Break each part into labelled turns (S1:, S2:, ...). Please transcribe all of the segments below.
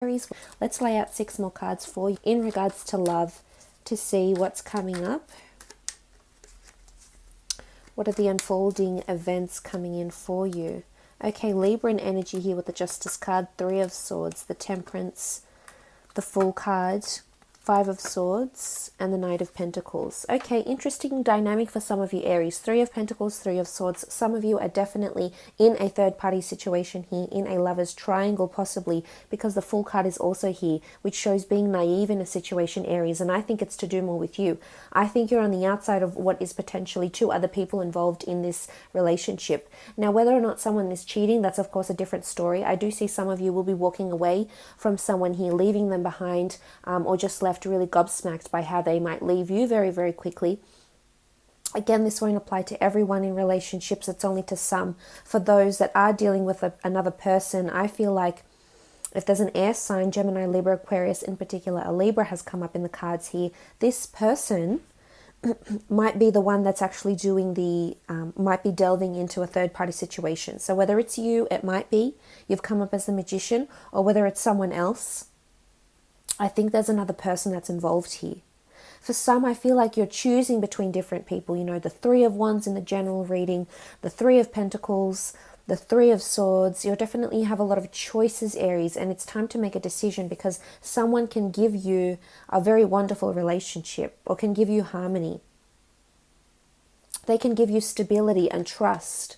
S1: Aries. Let's lay out 6 more cards for you in regards to love to see what's coming up. What are the unfolding events coming in for you? Okay, Libran energy here with the Justice card, 3 of Swords, the Temperance, the Fool card, 5 of Swords, and the Knight of Pentacles. Okay, interesting dynamic for some of you, Aries. 3 of Pentacles, 3 of Swords. Some of you are definitely in a third-party situation here, in a lover's triangle possibly, because the Fool card is also here, which shows being naive in a situation, Aries, and I think it's to do more with you. I think you're on the outside of what is potentially 2 other people involved in this relationship. Now, whether or not someone is cheating, that's of course a different story. I do see some of you will be walking away from someone here, leaving them behind, or just left really gobsmacked by how they might leave you very, very quickly. Again, this won't apply to everyone in relationships. It's only to some. For those that are dealing with another person, I feel like if there's an air sign, Gemini, Libra, Aquarius in particular, a Libra has come up in the cards here. This person might be the one that's actually doing the, might be delving into a third-party situation. So whether it's you, it might be, you've come up as the Magician, or whether it's someone else, I think there's another person that's involved here. For some, I feel like you're choosing between different people. You know, the 3 of Wands in the general reading, the 3 of Pentacles, the 3 of Swords. You definitely have a lot of choices, Aries, and it's time to make a decision because someone can give you a very wonderful relationship or can give you harmony. They can give you stability and trust.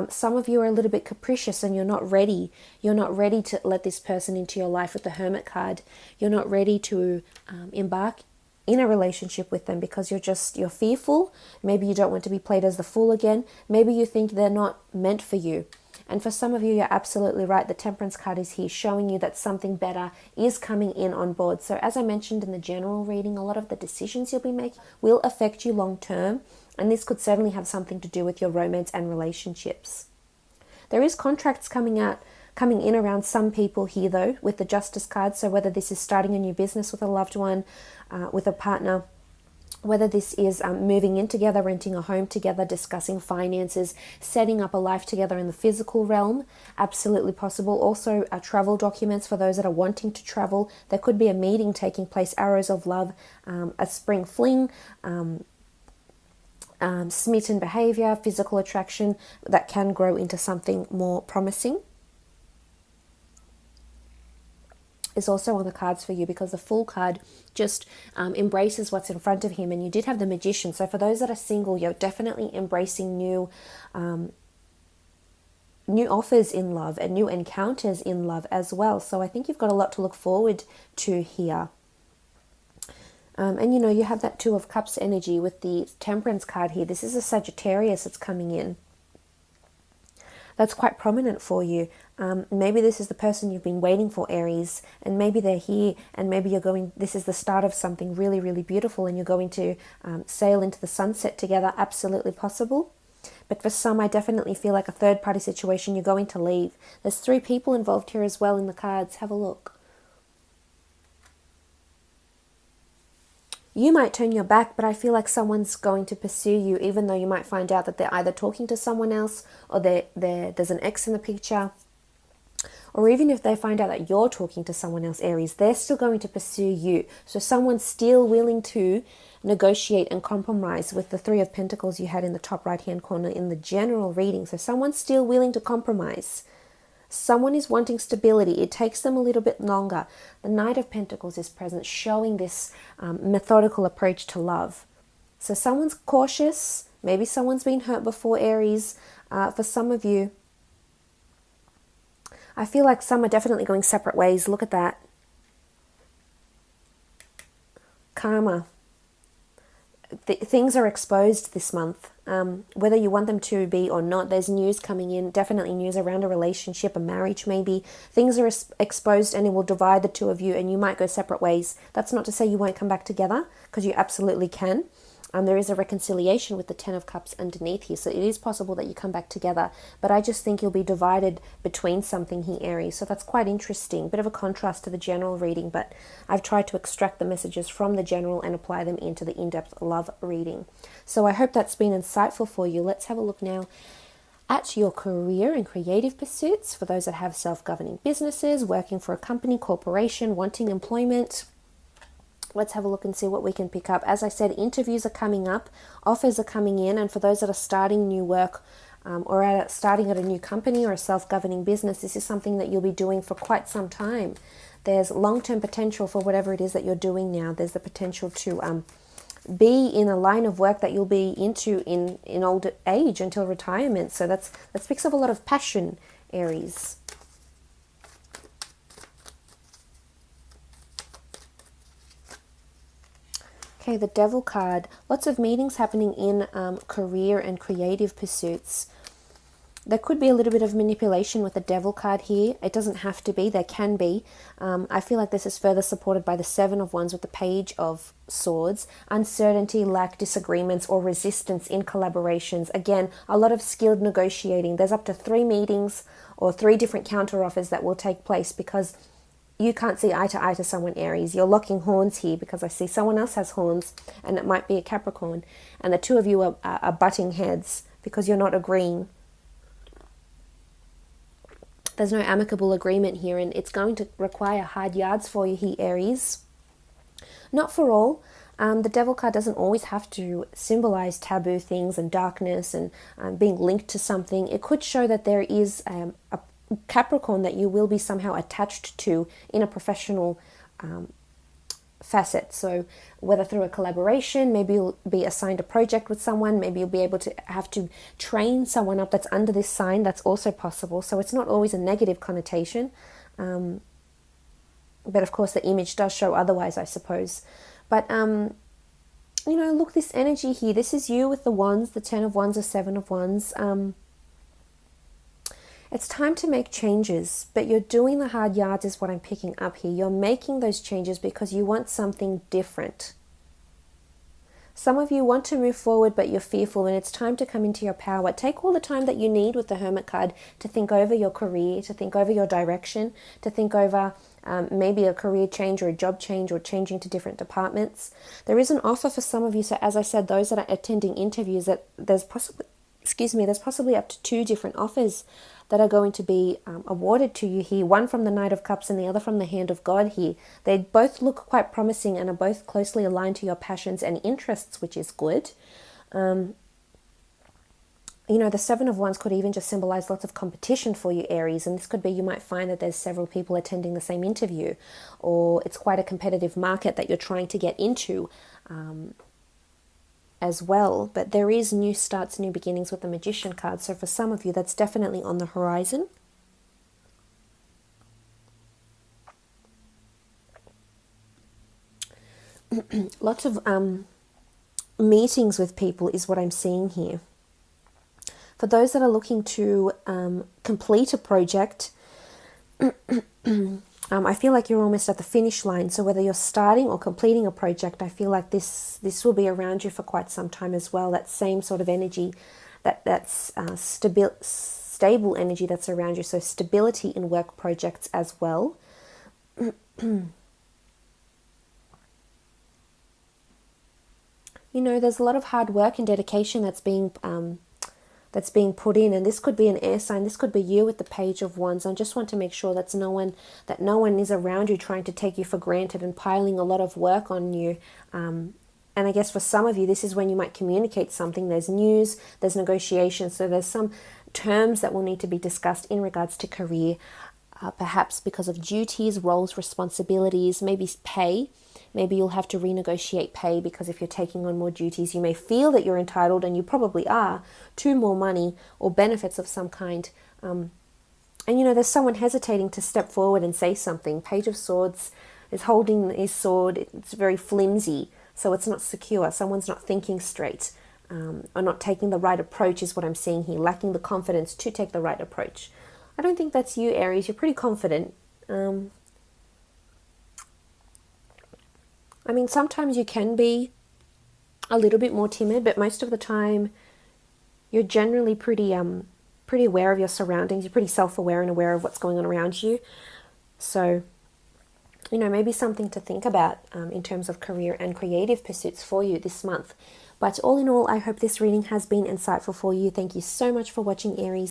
S1: Some of you are a little bit capricious and you're not ready. You're not ready to let this person into your life with the Hermit card. You're not ready to embark in a relationship with them because you're fearful. Maybe you don't want to be played as the fool again. Maybe you think they're not meant for you. And for some of you, you're absolutely right. The Temperance card is here showing you that something better is coming in on board. So as I mentioned in the general reading, a lot of the decisions you'll be making will affect you long term. And this could certainly have something to do with your romance and relationships. There is contracts coming in around some people here though, with the Justice card. So whether this is starting a new business with a loved one, with a partner, whether this is moving in together, renting a home together, discussing finances, setting up a life together in the physical realm, absolutely possible. Also, travel documents for those that are wanting to travel. There could be a meeting taking place, arrows of love, a spring fling, smitten behavior, physical attraction that can grow into something more promising. Is also on the cards for you because the Fool card just embraces what's in front of him, and you did have the Magician. So for those that are single, you're definitely embracing new offers in love and new encounters in love as well. So I think you've got a lot to look forward to here. And you know, you have that 2 of Cups energy with the Temperance card here. This is a Sagittarius that's coming in. That's quite prominent for you. Maybe this is the person you've been waiting for, Aries, and maybe they're here, and maybe this is the start of something really, really beautiful, and you're going to sail into the sunset together. Absolutely possible. But for some, I definitely feel like a third-party situation, you're going to leave. There's 3 people involved here as well in the cards. Have a look. You might turn your back, but I feel like someone's going to pursue you, even though you might find out that they're either talking to someone else or there's an ex in the picture. Or even if they find out that you're talking to someone else, Aries, they're still going to pursue you. So someone's still willing to negotiate and compromise with the 3 of Pentacles you had in the top right-hand corner in the general reading. So someone's still willing to compromise. Someone is wanting stability. It takes them a little bit longer. The Knight of Pentacles is present, showing this methodical approach to love. So someone's cautious. Maybe someone's been hurt before, Aries. For some of you, I feel like some are definitely going separate ways. Look at that. Karma. Things are exposed this month. Whether you want them to be or not, there's news coming in, definitely news around a relationship, a marriage maybe. Things are exposed and it will divide the 2 of you and you might go separate ways. That's not to say you won't come back together, because you absolutely can. There is a reconciliation with the 10 of Cups underneath here, so it is possible that you come back together, but I just think you'll be divided between something here, Aries. So that's quite interesting. Bit of a contrast to the general reading, but I've tried to extract the messages from the general and apply them into the in-depth love reading. So I hope that's been insightful for you. Let's have a look now at your career and creative pursuits, for those that have self-governing businesses, working for a company, corporation, wanting employment. Let's have a look and see what we can pick up. As I said, interviews are coming up, offers are coming in, and for those that are starting new work or starting at a new company or a self-governing business, this is something that you'll be doing for quite some time. There's long-term potential for whatever it is that you're doing now. There's the potential to be in a line of work that you'll be into in old age until retirement. So that speaks of a lot of passion, Aries. Okay, the Devil card. Lots of meetings happening in career and creative pursuits. There could be a little bit of manipulation with the Devil card here. It doesn't have to be. There can be. I feel like this is further supported by the Seven of Wands with the Page of Swords. Uncertainty, lack, disagreements, or resistance in collaborations. Again, a lot of skilled negotiating. There's up to 3 meetings or 3 different counter-offers that will take place because you can't see eye to eye to someone, Aries. You're locking horns here because I see someone else has horns and it might be a Capricorn. And the two of you are butting heads because you're not agreeing. There's no amicable agreement here, and it's going to require hard yards for you here, Aries. Not for all. The Devil card doesn't always have to symbolize taboo things and darkness and being linked to something. It could show that there is a Capricorn that you will be somehow attached to in a professional facet. So whether through a collaboration, maybe you'll be assigned a project with someone, maybe you'll be able to have to train someone up that's under this sign. That's also possible. So it's not always a negative connotation. But of course the image does show otherwise, I suppose. But you know, look, this energy here, this is you with the Wands, the 10 of Wands, the 7 of Wands. It's time to make changes, but you're doing the hard yards is what I'm picking up here. You're making those changes because you want something different. Some of you want to move forward, but you're fearful, and it's time to come into your power. Take all the time that you need with the Hermit card to think over your career, to think over your direction, to think over maybe a career change or a job change or changing to different departments. There is an offer for some of you. So as I said, those that are attending interviews, that there's possibly up to 2 different offers that are going to be awarded to you here. One from the Knight of Cups and the other from the Hand of God here. They both look quite promising and are both closely aligned to your passions and interests, which is good. You know, the 7 of Wands could even just symbolize lots of competition for you, Aries. And this could be, you might find that there's several people attending the same interview, or it's quite a competitive market that you're trying to get into as well. But there is new starts, new beginnings with the Magician card. So for some of you, that's definitely on the horizon. Lots of meetings with people is what I'm seeing here. For those that are looking to complete a project, I feel like you're almost at the finish line. So whether you're starting or completing a project, I feel like this will be around you for quite some time as well. That same sort of energy, that's stable energy that's around you. So stability in work projects as well. You know, there's a lot of hard work and dedication that's being put in, and this could be an air sign. This could be you with the Page of Wands. I just want to make sure that no one is around you trying to take you for granted and piling a lot of work on you. And I guess for some of you, this is when you might communicate something. There's news, there's negotiations, so there's some terms that will need to be discussed in regards to career, perhaps because of duties, roles, responsibilities, maybe pay. Maybe you'll have to renegotiate pay because if you're taking on more duties, you may feel that you're entitled, and you probably are, to more money or benefits of some kind. And you know, there's someone hesitating to step forward and say something. Page of Swords is holding his sword. It's very flimsy, so it's not secure. Someone's not thinking straight, or not taking the right approach is what I'm seeing here, lacking the confidence to take the right approach. I don't think that's you, Aries. You're pretty confident. I mean, sometimes you can be a little bit more timid, but most of the time you're generally pretty aware of your surroundings. You're pretty self-aware and aware of what's going on around you. So, you know, maybe something to think about in terms of career and creative pursuits for you this month. But all in all, I hope this reading has been insightful for you. Thank you so much for watching, Aries.